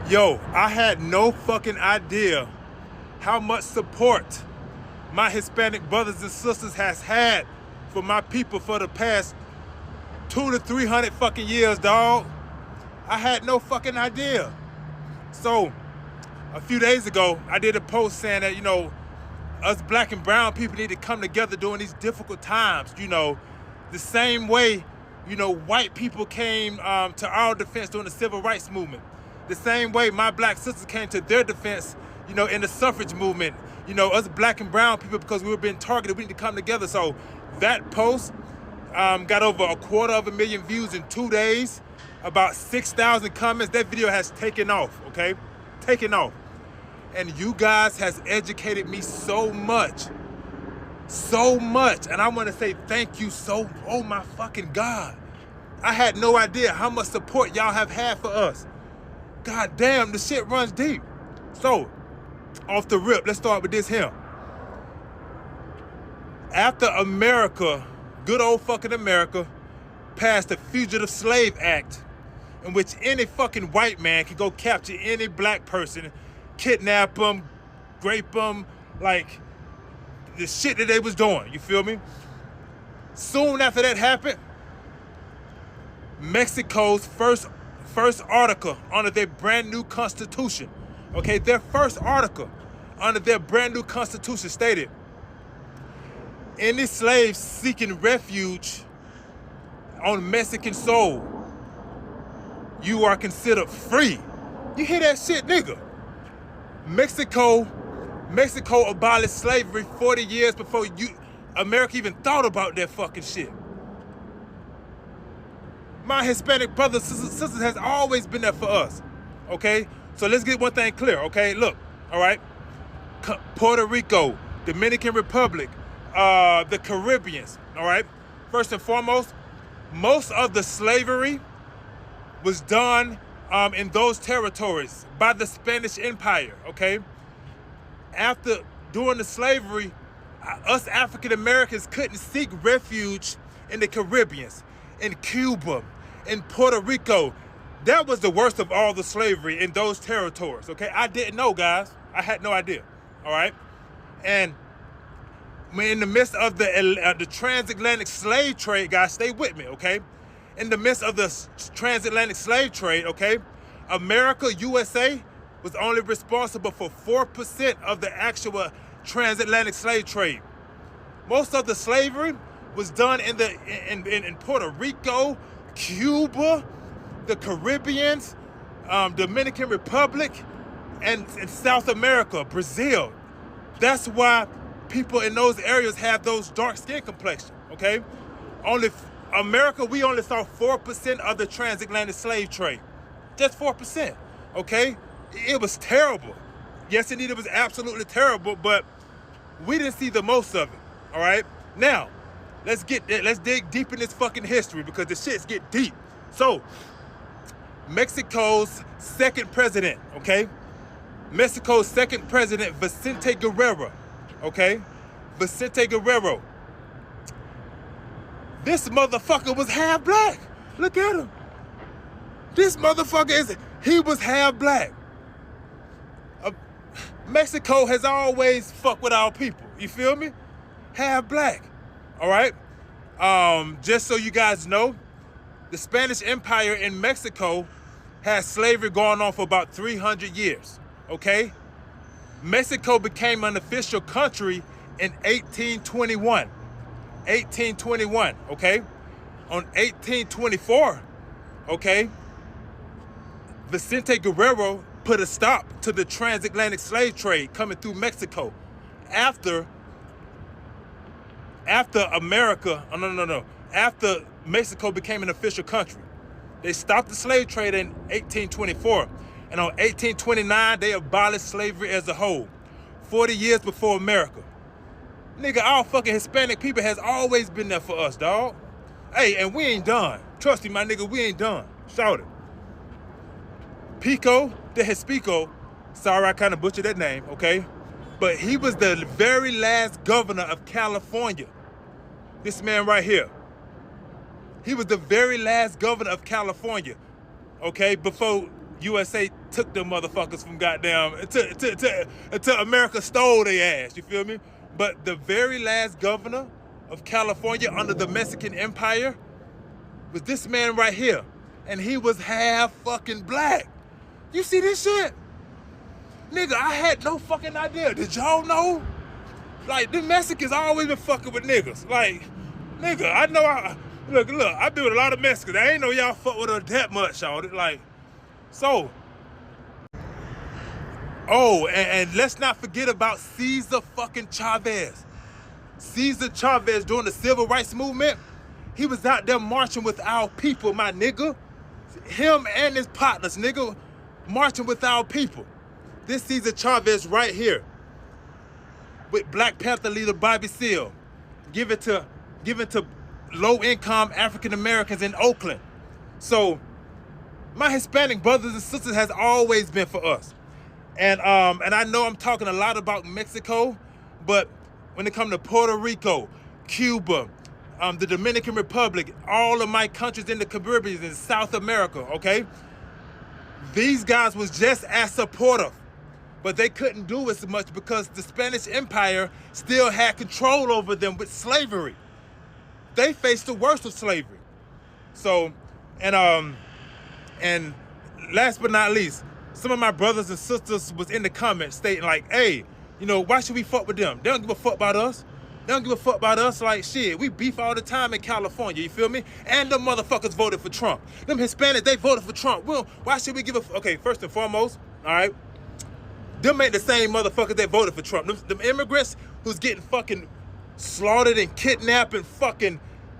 Yo, I had no fucking idea how much support my Hispanic brothers and sisters has had for my people for the past 200 to 300 fucking years, dog. I had no fucking idea. So, a few days ago, I did a post saying that, us black and brown people need to come together during these difficult times, the same way, white people came to our defense during the civil rights movement. The same way my black sisters came to their defense, in the suffrage movement. Us black and brown people, because we were being targeted, we need to come together. So that post got over 250,000 views in 2 days, about 6,000 comments. That video has taken off, okay? Taken off. And you guys has educated me so much. So much. And I want to say thank you oh my fucking God. I had no idea how much support y'all have had for us. God damn, the shit runs deep. So, off the rip, let's start with this here. After America, good old fucking America, passed the Fugitive Slave Act, in which any fucking white man could go capture any black person, kidnap them, rape them, like the shit that they was doing, you feel me? Soon after that happened, Mexico's first article under their brand new constitution, okay, their first article under their brand new constitution stated, any slaves seeking refuge on Mexican soil, you are considered free. You hear that shit, nigga? Mexico abolished slavery 40 years before America even thought about that fucking shit. My Hispanic brothers and sisters has always been there for us, okay? So let's get one thing clear, okay? Look, all right? Puerto Rico, Dominican Republic, the Caribbeans, all right? First and foremost, most of the slavery was done in those territories by the Spanish Empire, okay? During the slavery, us African Americans couldn't seek refuge in the Caribbeans, in Cuba, in Puerto Rico. That was the worst of all the slavery in those territories, okay? I didn't know, guys. I had no idea, all right? And in the midst of the transatlantic slave trade, guys, stay with me, okay? In the midst of the transatlantic slave trade, okay, America, USA, was only responsible for 4% of the actual transatlantic slave trade. Most of the slavery was done in Puerto Rico, Cuba, the Caribbeans, Dominican Republic, and South America, Brazil. That's why people in those areas have those dark skin complexion, okay? America, we only saw 4% of the transatlantic slave trade. Just 4%, okay? It was terrible. Yes, indeed, it was absolutely terrible, but we didn't see the most of it, all right? Now, let's dig deep in this fucking history because the shits get deep. So, Mexico's second president, okay? Mexico's second president, Vicente Guerrero, okay? Vicente Guerrero. This motherfucker was half black. Look at him. This motherfucker he was half black. Mexico has always fucked with our people. You feel me? Half black. All right? Just so you guys know, the Spanish Empire in Mexico had slavery going on for about 300 years. Okay? Mexico became an official country in 1821. 1821, okay? On 1824, okay, Vicente Guerrero put a stop to the transatlantic slave trade coming through Mexico after Mexico became an official country. They stopped the slave trade in 1824, and on 1829, they abolished slavery as a whole, 40 years before America. Nigga, our fucking Hispanic people has always been there for us, dog. Hey, and we ain't done. Trust me, my nigga, we ain't done. Shout it. Pico de Hispico, sorry I kind of butchered that name, okay? But he was the very last governor of California. This man right here. He was the very last governor of California, okay? Before USA took them motherfuckers from goddamn, until America stole their ass, you feel me? But the very last governor of California under the Mexican Empire was this man right here. And he was half fucking black. You see this shit? Nigga, I had no fucking idea. Did y'all know? Like, the Mexicans always been fucking with niggas. Like, nigga, I know look, I've been with a lot of Mexicans. I ain't know y'all fuck with her that much, y'all. Like, so. Oh, and let's not forget about Cesar fucking Chavez. Cesar Chavez during the Civil Rights Movement, he was out there marching with our people, my nigga. Him and his partners, nigga, marching with our people. This Cesar Chavez right here with Black Panther leader Bobby Seale, give it to low-income African Americans in Oakland. So my Hispanic brothers and sisters has always been for us. And I know I'm talking a lot about Mexico, but when it comes to Puerto Rico, Cuba, the Dominican Republic, all of my countries in the Caribbean and South America, okay? These guys was just as supportive, but they couldn't do as much because the Spanish Empire still had control over them with slavery. They faced the worst of slavery. So, and last but not least, some of my brothers and sisters was in the comments stating like, hey, you know, why should we fuck with them? They don't give a fuck about us. They don't give a fuck about us. Like, shit, we beef all the time in California, you feel me? And them motherfuckers voted for Trump. Them Hispanics, they voted for Trump. Well, why should we give a okay, first and foremost, all right, them ain't the same motherfuckers that voted for Trump. Them immigrants who's getting fucking slaughtered and kidnapped and fucking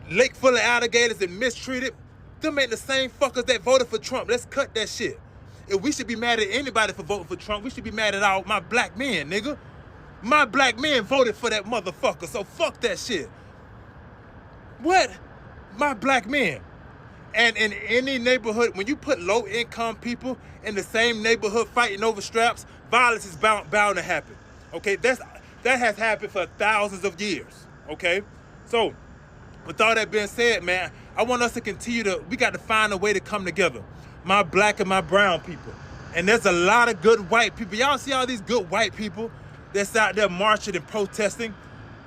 lake full of alligators and mistreated, them ain't the same fuckers that voted for Trump. Let's cut that shit. If we should be mad at anybody for voting for Trump, we should be mad at all my black men, nigga. My black men voted for that motherfucker, so fuck that shit. What? My black men. And in any neighborhood, when you put low-income people in the same neighborhood fighting over straps, violence is bound to happen. Okay, that has happened for thousands of years. Okay, so with all that being said, man, I want us to continue we got to find a way to come together. My black and my brown people. And there's a lot of good white people. Y'all see all these good white people that's out there marching and protesting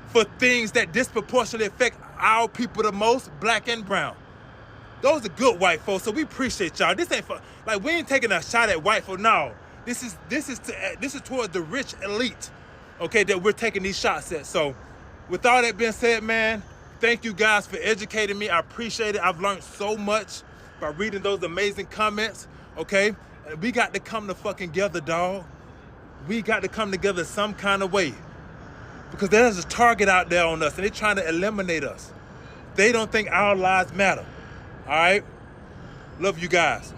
for things that disproportionately affect our people the most, black and brown. Those are good white folks, so we appreciate y'all. This ain't for, like, we ain't taking a shot at white folks. No, this is towards the rich elite, okay, that we're taking these shots at. So with all that being said, man, thank you guys for educating me. I appreciate it. I've learned so much by reading those amazing comments, okay? And we got to come to fucking together, dog. We got to come together some kind of way. Because there's a target out there on us, and they're trying to eliminate us. They don't think our lives matter, all right? Love you guys.